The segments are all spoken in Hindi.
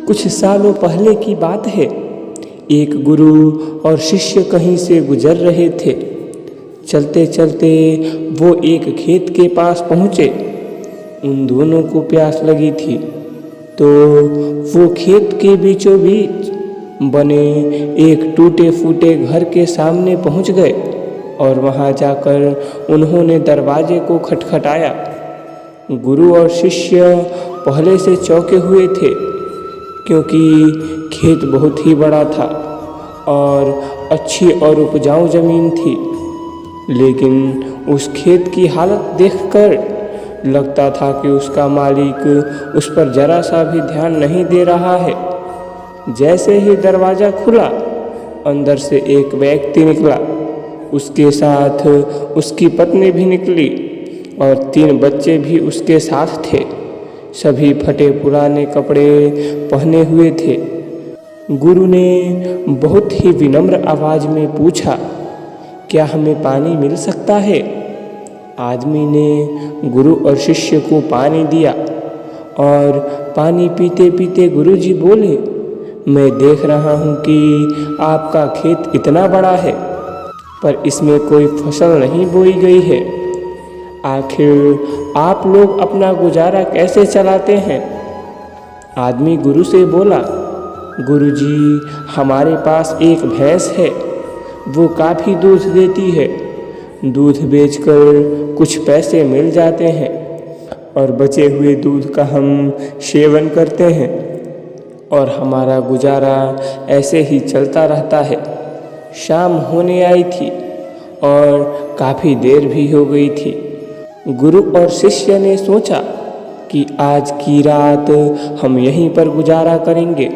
कुछ सालों पहले की बात है। एक गुरु और शिष्य कहीं से गुजर रहे थे। चलते चलते वो एक खेत के पास पहुँचे। उन दोनों को प्यास लगी थी तो वो खेत के बीचों बीच बने एक टूटे फूटे घर के सामने पहुँच गए और वहाँ जाकर उन्होंने दरवाजे को खटखटाया। गुरु और शिष्य पहले से चौंके हुए थे क्योंकि खेत बहुत ही बड़ा था और अच्छी और उपजाऊ ज़मीन थी, लेकिन उस खेत की हालत देखकर लगता था कि उसका मालिक उस पर जरा सा भी ध्यान नहीं दे रहा है। जैसे ही दरवाज़ा खुला, अंदर से एक व्यक्ति निकला। उसके साथ उसकी पत्नी भी निकली और 3 बच्चे भी उसके साथ थे। सभी फटे पुराने कपड़े पहने हुए थे। गुरु ने बहुत ही विनम्र आवाज़ में पूछा, क्या हमें पानी मिल सकता है? आदमी ने गुरु और शिष्य को पानी दिया और पानी पीते पीते गुरुजी बोले, मैं देख रहा हूँ कि आपका खेत इतना बड़ा है पर इसमें कोई फसल नहीं बोई गई है। आखिर आप लोग अपना गुजारा कैसे चलाते हैं? आदमी गुरु से बोला, गुरुजी, हमारे पास एक भैंस है, वो काफ़ी दूध देती है। दूध बेचकर कुछ पैसे मिल जाते हैं और बचे हुए दूध का हम सेवन करते हैं और हमारा गुजारा ऐसे ही चलता रहता है। शाम होने आई थी और काफ़ी देर भी हो गई थी। गुरु और शिष्य ने सोचा कि आज की रात हम यहीं पर गुजारा करेंगे।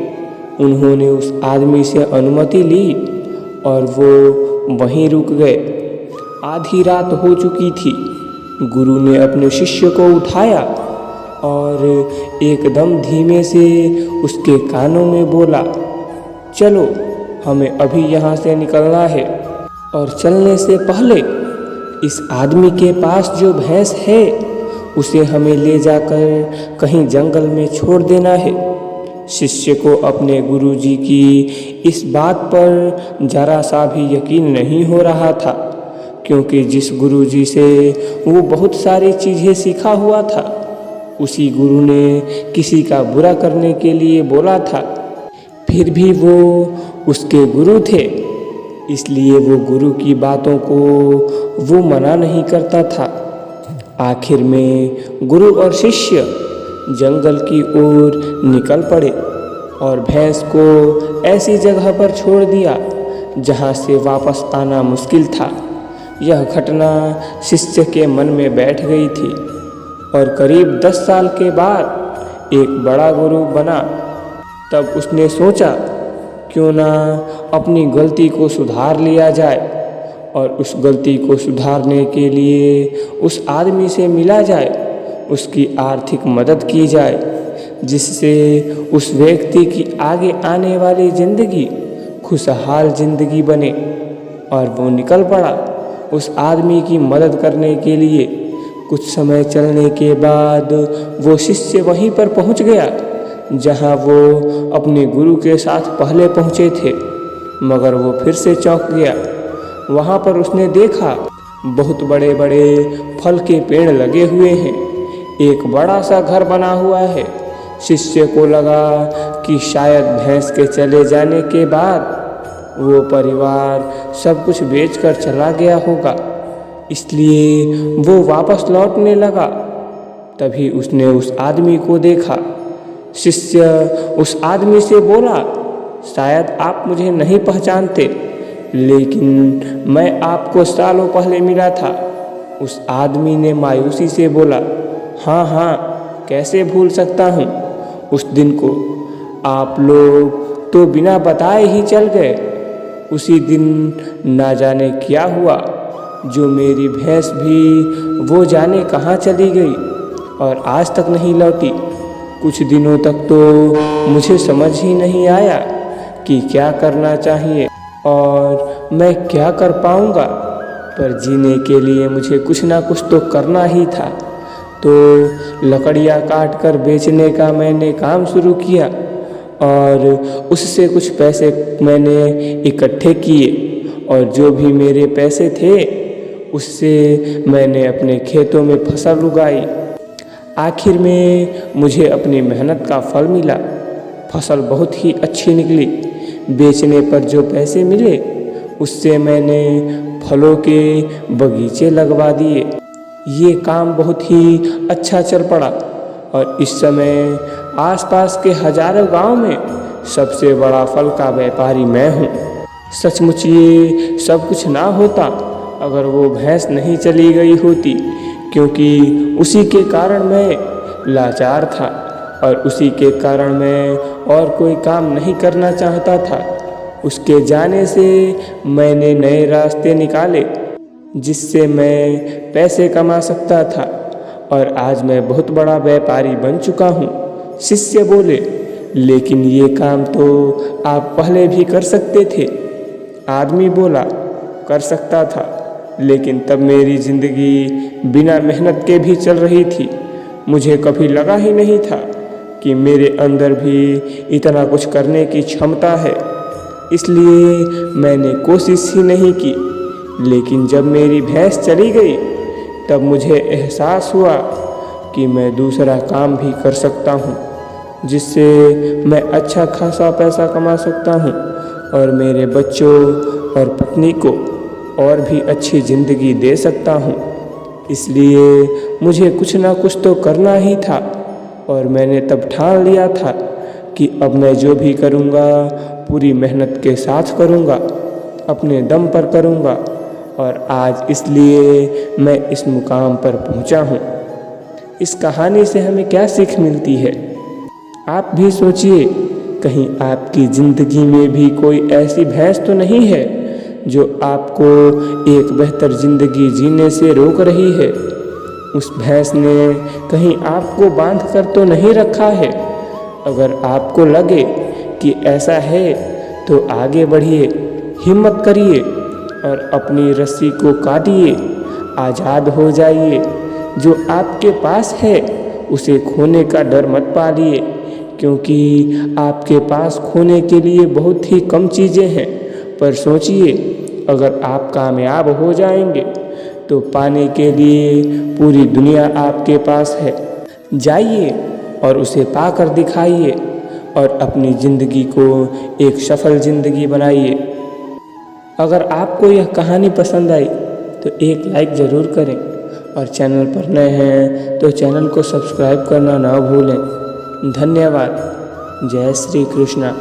उन्होंने उस आदमी से अनुमति ली और वो वहीं रुक गए। आधी रात हो चुकी थी। गुरु ने अपने शिष्य को उठाया और एकदम धीमे से उसके कानों में बोला, चलो, हमें अभी यहाँ से निकलना है और चलने से पहले इस आदमी के पास जो भैंस है उसे हमें ले जाकर कहीं जंगल में छोड़ देना है। शिष्य को अपने गुरुजी की इस बात पर जरा सा भी यकीन नहीं हो रहा था, क्योंकि जिस गुरुजी से वो बहुत सारी चीज़ें सीखा हुआ था, उसी गुरु ने किसी का बुरा करने के लिए बोला था। फिर भी वो उसके गुरु थे, इसलिए वो गुरु की बातों को वो मना नहीं करता था। आखिर में गुरु और शिष्य जंगल की ओर निकल पड़े और भैंस को ऐसी जगह पर छोड़ दिया जहाँ से वापस आना मुश्किल था। यह घटना शिष्य के मन में बैठ गई थी और करीब 10 साल के बाद एक बड़ा गुरु बना। तब उसने सोचा, क्यों ना अपनी गलती को सुधार लिया जाए और उस गलती को सुधारने के लिए उस आदमी से मिला जाए, उसकी आर्थिक मदद की जाए, जिससे उस व्यक्ति की आगे आने वाली ज़िंदगी खुशहाल ज़िंदगी बने। और वो निकल पड़ा उस आदमी की मदद करने के लिए। कुछ समय चलने के बाद वो शिष्य वहीं पर पहुंच गया जहां वो अपने गुरु के साथ पहले पहुंचे थे, मगर वो फिर से चौंक गया। वहां पर उसने देखा बहुत बड़े बड़े फल के पेड़ लगे हुए हैं, एक बड़ा सा घर बना हुआ है। शिष्य को लगा कि शायद भैंस के चले जाने के बाद वो परिवार सब कुछ बेचकर चला गया होगा, इसलिए वो वापस लौटने लगा। तभी उसने उस आदमी को देखा। शिष्य उस आदमी से बोला, शायद आप मुझे नहीं पहचानते, लेकिन मैं आपको सालों पहले मिला था। उस आदमी ने मायूसी से बोला, हाँ हाँ, कैसे भूल सकता हूँ उस दिन को। आप लोग तो बिना बताए ही चल गए। उसी दिन ना जाने क्या हुआ, जो मेरी भैंस भी वो जाने कहाँ चली गई और आज तक नहीं लौटी। कुछ दिनों तक तो मुझे समझ ही नहीं आया कि क्या करना चाहिए और मैं क्या कर पाऊँगा, पर जीने के लिए मुझे कुछ ना कुछ तो करना ही था। तो लकड़ियाँ काट कर बेचने का मैंने काम शुरू किया और उससे कुछ पैसे मैंने इकट्ठे किए और जो भी मेरे पैसे थे उससे मैंने अपने खेतों में फसल उगाई। आखिर में मुझे अपनी मेहनत का फल मिला। फसल बहुत ही अच्छी निकली। बेचने पर जो पैसे मिले उससे मैंने फलों के बगीचे लगवा दिए। ये काम बहुत ही अच्छा चल पड़ा और इस समय आसपास के हजारों गांव में सबसे बड़ा फल का व्यापारी मैं हूँ। सचमुच ये सब कुछ ना होता अगर वो भैंस नहीं चली गई होती, क्योंकि उसी के कारण मैं लाचार था और उसी के कारण मैं और कोई काम नहीं करना चाहता था। उसके जाने से मैंने नए रास्ते निकाले जिससे मैं पैसे कमा सकता था और आज मैं बहुत बड़ा व्यापारी बन चुका हूँ। शिष्य बोले, लेकिन ये काम तो आप पहले भी कर सकते थे। आदमी बोला, कर सकता था, लेकिन तब मेरी ज़िंदगी बिना मेहनत के भी चल रही थी। मुझे कभी लगा ही नहीं था कि मेरे अंदर भी इतना कुछ करने की क्षमता है, इसलिए मैंने कोशिश ही नहीं की। लेकिन जब मेरी भैंस चली गई तब मुझे एहसास हुआ कि मैं दूसरा काम भी कर सकता हूँ जिससे मैं अच्छा खासा पैसा कमा सकता हूँ और मेरे बच्चों और पत्नी को और भी अच्छी ज़िंदगी दे सकता हूँ। इसलिए मुझे कुछ ना कुछ तो करना ही था और मैंने तब ठान लिया था कि अब मैं जो भी करूँगा पूरी मेहनत के साथ करूँगा, अपने दम पर करूँगा और आज इसलिए मैं इस मुकाम पर पहुँचा हूँ। इस कहानी से हमें क्या सीख मिलती है? आप भी सोचिए, कहीं आपकी ज़िंदगी में भी कोई ऐसी भैंस तो नहीं है जो आपको एक बेहतर ज़िंदगी जीने से रोक रही है। उस भैंस ने कहीं आपको बांध कर तो नहीं रखा है। अगर आपको लगे कि ऐसा है तो आगे बढ़िए, हिम्मत करिए और अपनी रस्सी को काटिए, आज़ाद हो जाइए। जो आपके पास है उसे खोने का डर मत पालिए, क्योंकि आपके पास खोने के लिए बहुत ही कम चीज़ें हैं। पर सोचिए, अगर आप कामयाब हो जाएंगे तो पाने के लिए पूरी दुनिया आपके पास है। जाइए और उसे पाकर दिखाइए और अपनी ज़िंदगी को एक सफल ज़िंदगी बनाइए। अगर आपको यह कहानी पसंद आई तो एक लाइक ज़रूर करें और चैनल पर नए हैं तो चैनल को सब्सक्राइब करना ना भूलें। धन्यवाद। जय श्री कृष्णा।